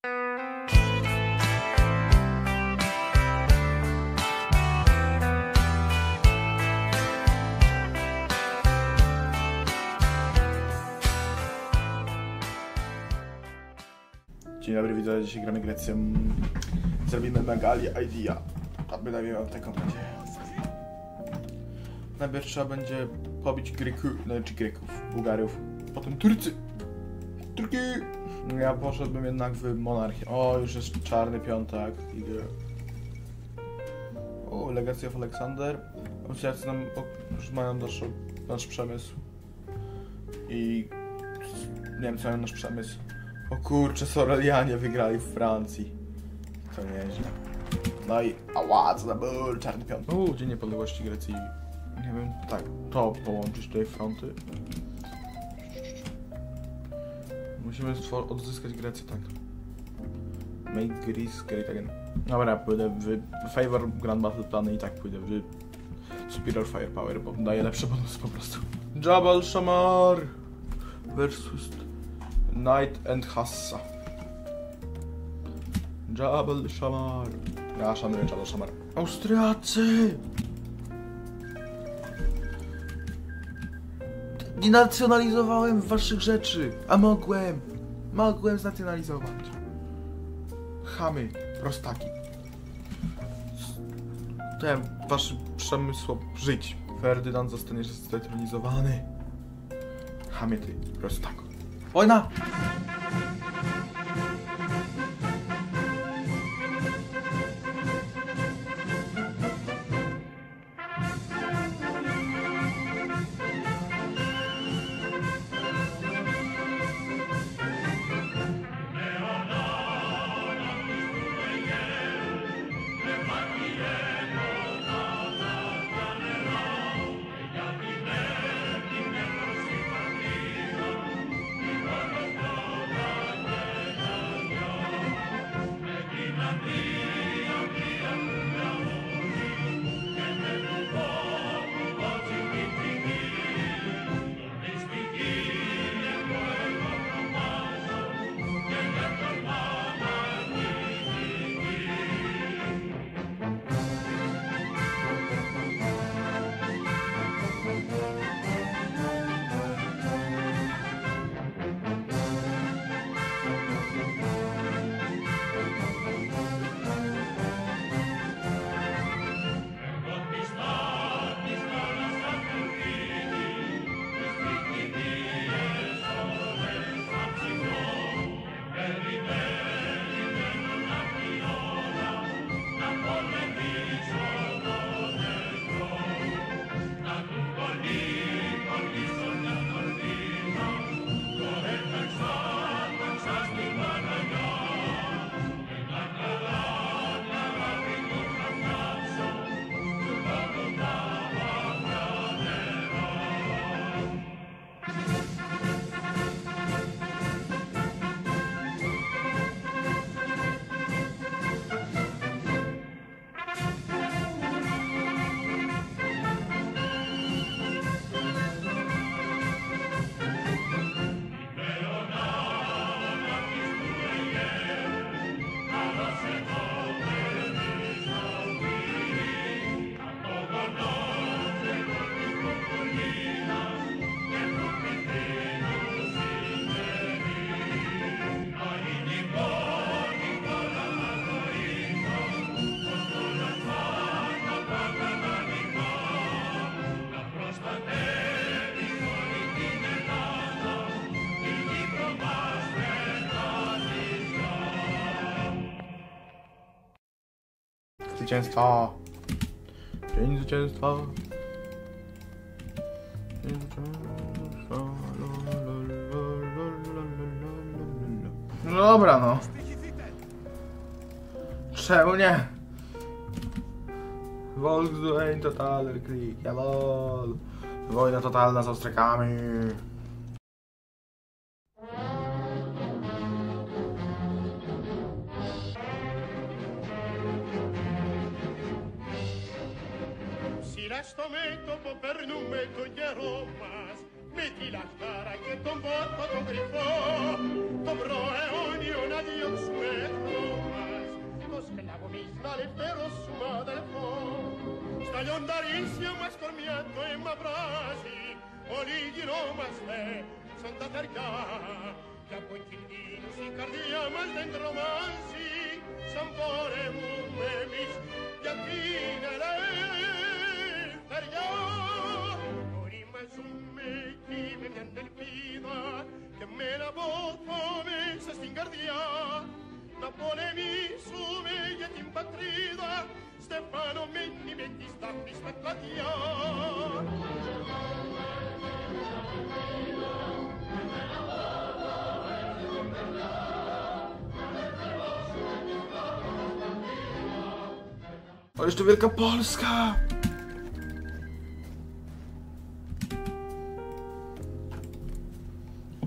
Dzień dobry, widzę, dzisiaj gramy Grecją. Zrobimy Megali Idea. A bynajmniej mam taką nadzieję. Najpierw trzeba będzie pobić Greków, Bułgarów, potem Turcy. Turki! Ja poszedłbym jednak w monarchię. O, już jest czarny piątek. Idę. O, Legacy of Alexander. Austriacy nam już mają nasz przemysł. I Niemcy mają nasz przemysł. O kurczę, Sorelianie wygrali w Francji. To nieźle. No i ała, co za ból, czarny piątek. Dzień Niepodległości Grecji. Nie wiem, tak, to połączyć tutaj fronty. Musimy odzyskać Grecję, tak. Make Greece great again. Dobra, pójdę w Favor Grand Battle Plany i tak pójdę w Superior Firepower, bo daje lepsze bonusy po prostu. Jabal Shammar versus Knight and Hassa. Jabal Shammar. Ja szanuję Jabal Shammar. Austriacy! Nie nacjonalizowałem waszych rzeczy, a mogłem znacjonalizować. Chamy, prostaki. Chciałem waszym przemysłom żyć. Ferdynand zostaniesz zdetronizowany. Chamie ty, prostako. Wojna! Zwycięstwa! Dzień zwycięstwa! Dzień zwycięstwa! No dobra, no. Czemu nie? Volkswagen Total Krieg, jawol! Wojna totalna z Austriakami! Sto metopo per nume toglierò mas, metti la cara che ton voto ton grifo, dobro e ogni una di voglio darissimo ma scormiato e m'abrasi, o ligino ma ste, son da terca, che a pointino si cardia ma dentro mansi, sampore mumemis, piattine le feria, ori ma summe chi me viene il pida, che me la bocca me se stingardia, Napole mi sume e timpatrida, Stefano menni metti stampi speclatia. O, jeszcze Wielka Polska!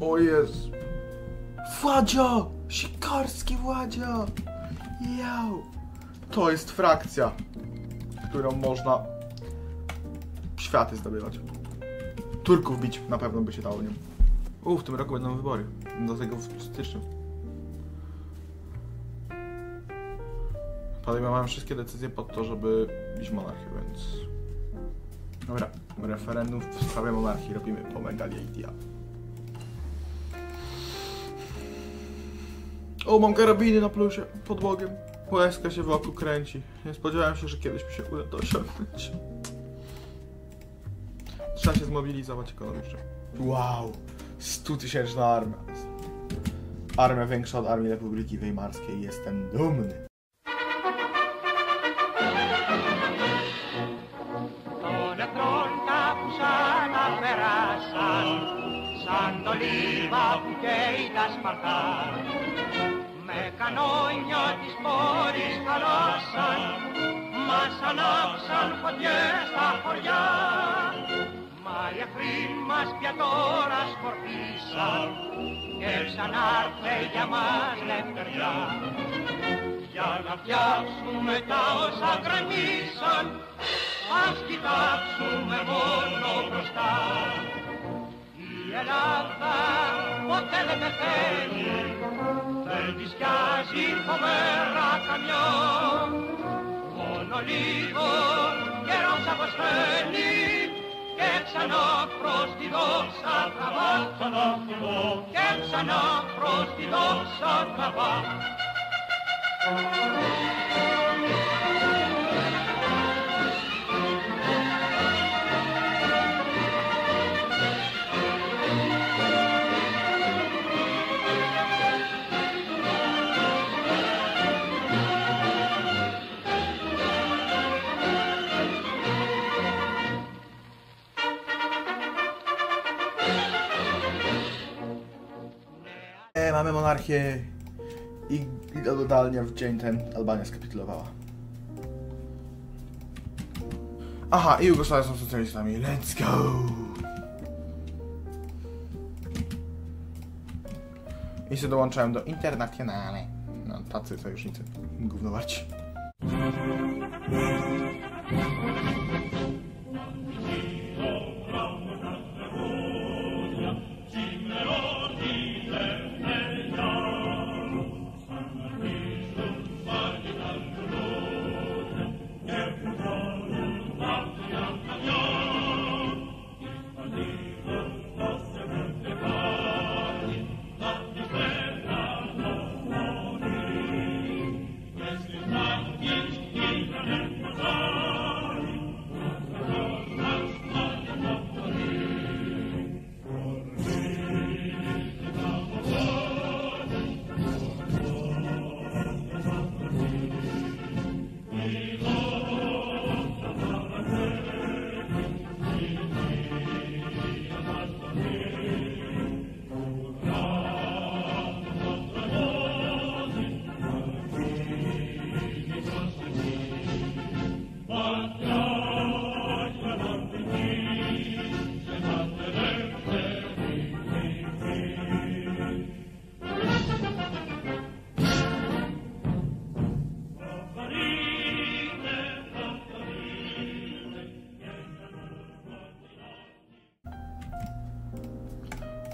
O Jezu! Władzio! Sikorski Władzio! Jau! To jest frakcja, którą można światy zdobywać. Turków bić na pewno by się dało, nie? W tym roku będą wybory. Dlatego w styczniu. Podejmowałem wszystkie decyzje po to, żeby bić monarchię, więc... Dobra, referendum w sprawie monarchii robimy po Megalia Idea. O, mam karabiny na plusie, pod Bogiem. Łezka się wokół kręci. Nie spodziewałem się, że kiedyś mi się uda to osiągnąć. Trzeba się zmobilizować ekonomicznie. Wow! 100-tysięczna armia. Armia większa od Armii Republiki Weimarskiej. Jestem dumny. Σαν το λίβα που καίει τα σπαρτά, με κανόνια της πόλης χαλάσαν, μας ανάψαν φωτιές στα χωριά. Μα οι εχθροί μας πια τώρα σκορπίσαν και ξανάρθε για μας λευτεριά. Για να φτιάξουμε τα όσα γκρεμίσαν, ας κοιτάξουμε μόνο μπροστά. Η Ελλάδα ποτέ δεν πεθαίνει, δεν της πιάζει φοβερά καμιά. Μόνο λίγο καιρός αποσβαίνει και ξανά προς τη δόξα τραβά, και ξανά προς τη δόξα τραβά. Mamy monarchię i totalnie w dzień ten Albania skapitulowała. Aha, i Jugosławia są socjalistami. Let's go! I się dołączałem do Internacjonale. No, tacy sojusznicy. Gówno warci.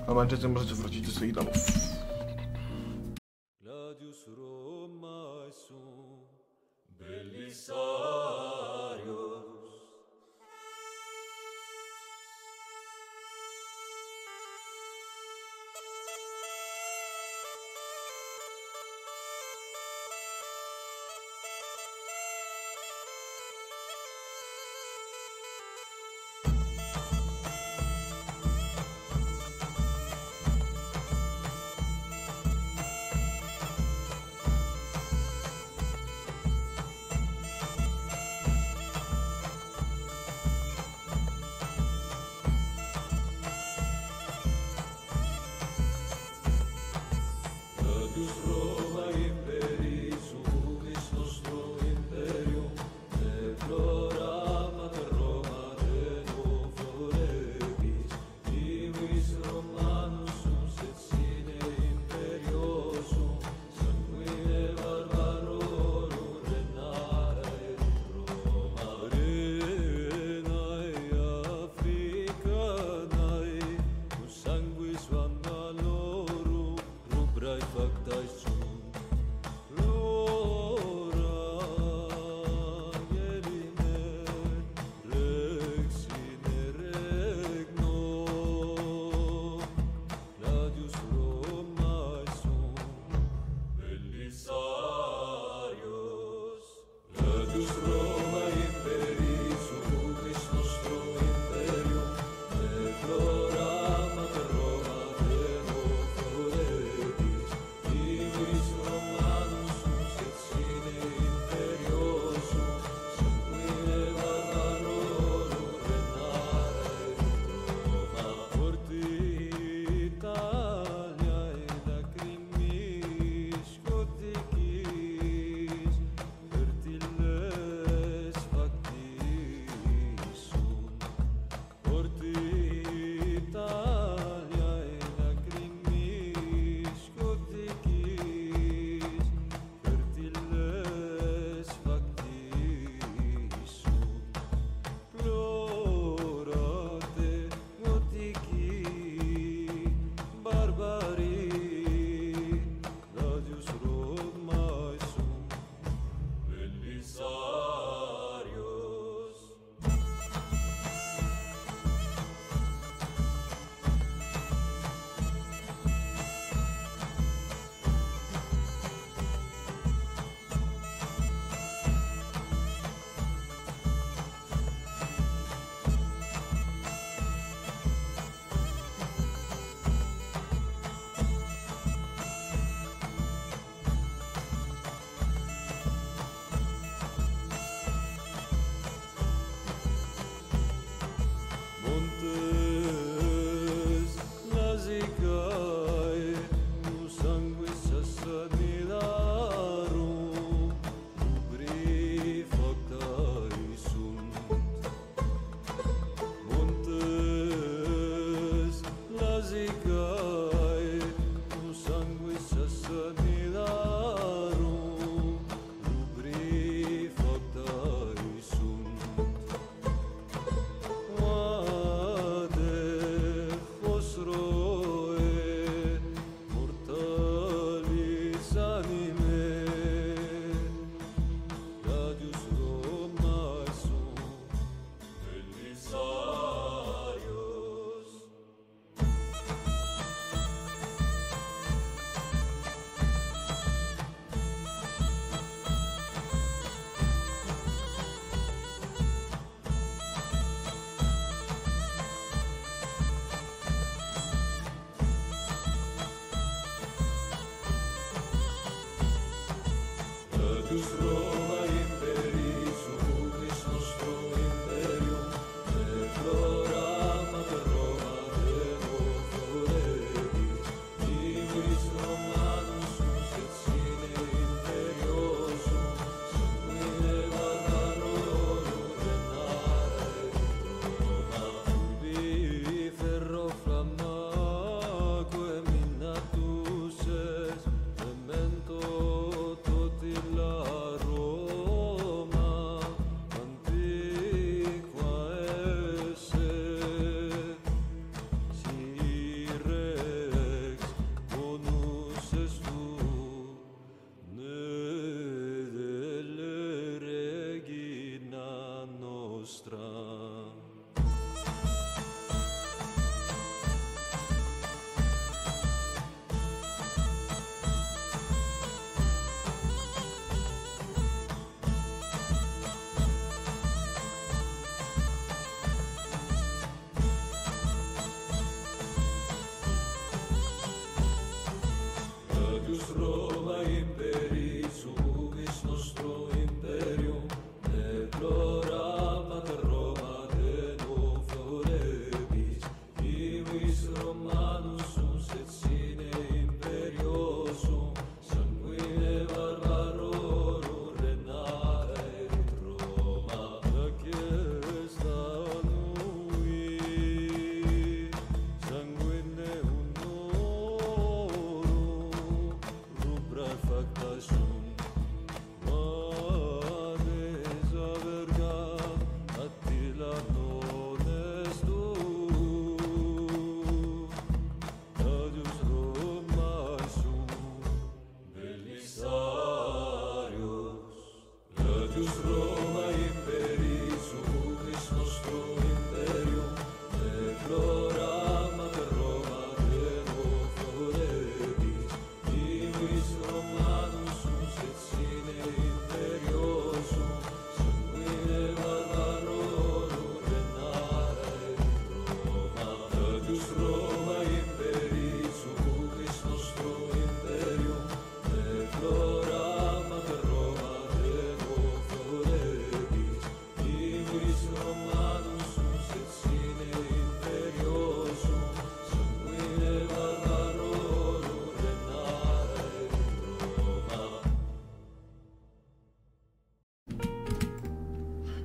Albańczycy możecie wrócić do swoich domów. Gladius Romae sum, Belisarius,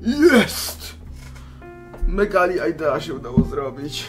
Jest! Megali Aidea się udało zrobić.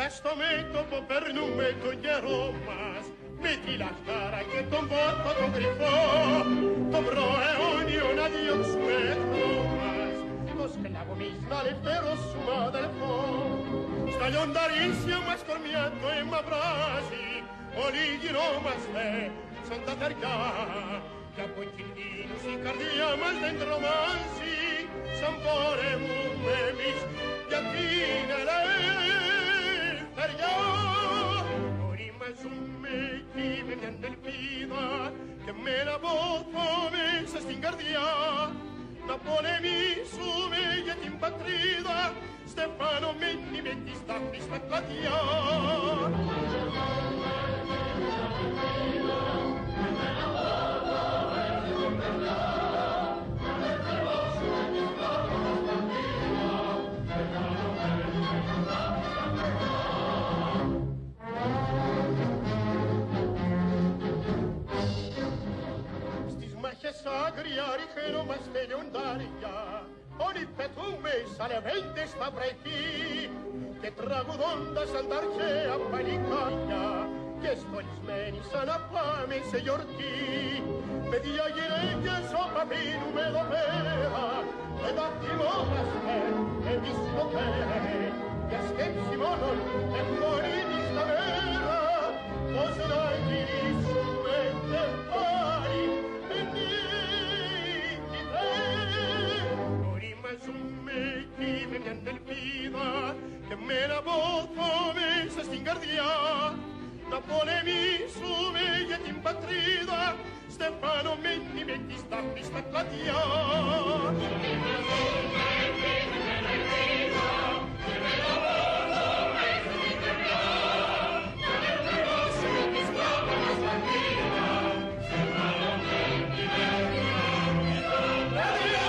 Presto μέτωπο περνούμε τον καιρό μας, με τη λαχτάρα και τον πόρτο τον κρυφό, τον προαιώνιο να διώξουμε εχθρό μας, το σκλάβο εμείς να ελευθερώσουμε αδελφό. Στα λιονταρίσια μας κορμιά το αίμα βράζει, όλοι γινόμαστε σαν τα θεριά, κι από κινδύνους η καρδιά μας δεν τρομάζει, σαν πορεύουμε εμείς για την ελευθεριά. Οριμαζούμε εκεί με μιαν ελπίδα και με ένα πόθο μέσα στην καρδιά, να πολεμήσουμε για την πατρίδα, στεφανωμένοι με τη στάχτη στα πλατιά. Άγρια ριχνόμαστε λιοντάρια, όλοι πετούμε σαν λεβέντες στα βρεφή και τραγουδώντας σαν τα αρχαία παλικάρια και στολισμένοι σαν να πάμε σε γιορτή. Παιδιά γυναίκες όπα πίνουμε εδώ πέρα, δεν τα θυμόμαστε εμείς ποτέ, για σκέψη μόνον ευμονήνη στα μέρα, πως να γυρίσουμε και πάλι. Οριμαζούμε εκεί με μιαν ελπίδα και με ένα πόθο μέσα στην καρδιά, να πολεμήσουμε για την πατρίδα, στεφανωμένοι με τη στάχτη στα πλατιά. Οριμαζούμε εκεί με μιαν ελπίδα και με ένα πόθο μέσα στην καρδιά, να πολεμήσουμε τη στάχτη στα πλατιά, στεφανωμένοι με τη στάχτη στα πλατιά.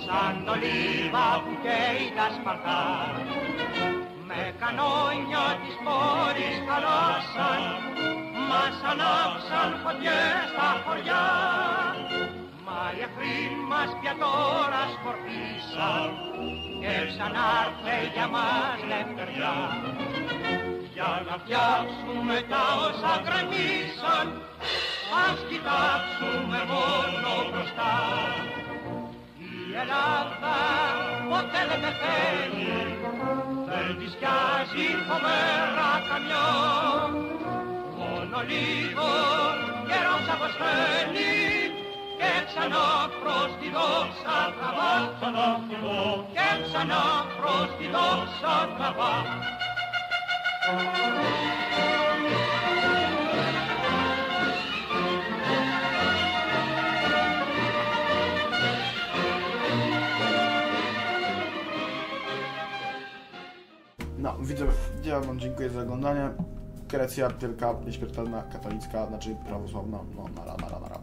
Σαν το λίβα που καίει τα Σπαρτά, με κανόνια της πόλης χαλάσαν, μας ανάψαν φωτιές στα χωριά. Μα οι εχθροί μας πια τώρα σκορπίσαν και ξανάρθε για μας λευτεριά. Για να φτιάξουμε τα όσα γκρεμίσαν, ας κοιτάξουμε μόνο μπροστά. Η Ελλάδα ποτέ δεν πεθαίνει, δεν της πιάζει φοβερά καμιά. Μόνο λίγο καιρός αποστέλνει και ξανά προς τη δόξα τραβά, και ξανά προς τη δόξα τραβά. No, widzę wam dziękuję za oglądanie. Grecja wielka, nieśmiertelna, katolicka, znaczy prawosławna, no nara.